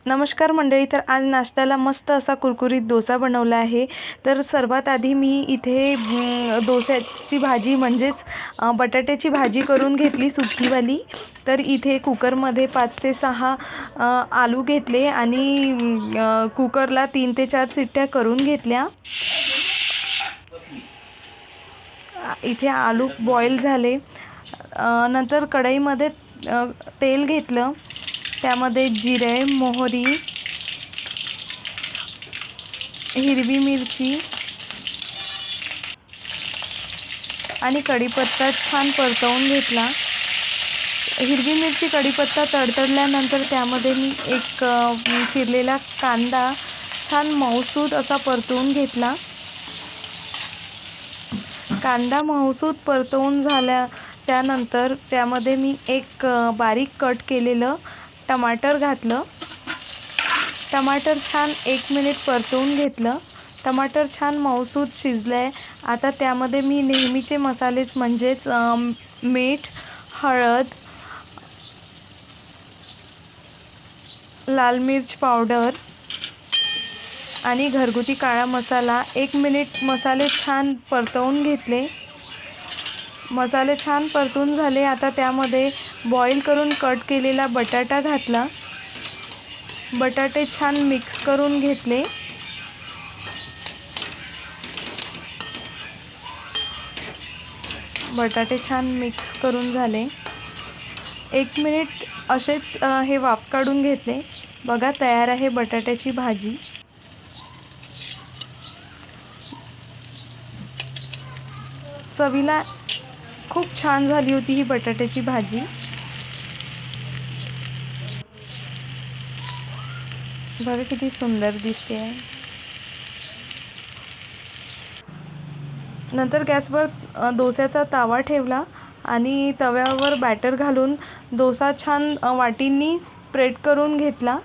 नमस्कार मंडळी. तर आज नाश्त्याला मस्त असा कुरकुरीत डोसा बनवला आहे. तर सर्वात आधी मी इथे डोस्याची भाजी म्हणजेच बटाट्याची भाजी करून घेतली सुकीवाली. तर इथे कुकरमध्ये 5 ते 6 आलू घेतले आणि कुकरला 3 ते 4 शिट्ट्या करून घेतल्या. इथे आलू बॉईल झाले. नंतर कढईमध्ये तेल घेतलं. त्यामध्ये जिरे, मोहरी, हिरवी मिरची आणि कढीपत्ता छान परतवून घेतला. हिरवी मिरची कढीपत्ता तडतडल्यानंतर त्यामध्ये मी एक चिरलेला कांदा छान मऊसूत असा परतवून घेतला. कांदा मऊसूत परतवून त्यानंतर त्यामध्ये मी एक बारीक कट केलेलं टमाटर घातलं. टमाटर छान 1 मिनिट परतवून घेतलं. टमाटर छान मऊसूत शिजलंय. आता त्यामध्ये मी नेहमीचे मसालेच म्हणजेच मीठ, हळद, लाल मिर्च पावडर आणि घरगुती काळा मसाला 1 मिनिट मसाले छान परतवून घेतले. मसाले छान परतून झाले. आता त्यामध्ये बॉईल करून कट केलेला बटाटा घातला. बटाटे छान मिक्स करून घेतले. बटाटे छान मिक्स करून झाले. 1 मिनिट असेच हे वाफ काढून घेतले. बघा तयार आहे बटाट्याची भाजी. चवीला खूप छान झाली होती ही बटाट्याची भाजी. बघा किती सुंदर दिसते आहे. नंतर गॅसवर डोस्याचा तवा ठेवला आणि तव्यावर बॅटर घालून डोसा छान वाटींनी स्प्रेड करून घेतला.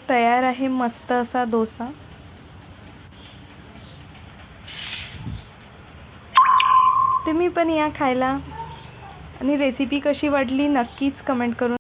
तयार आहे मस्त असा डोसा. तुम्ही पण या खायला आणि रेसिपी कशी वाटली नक्कीच कमेंट करून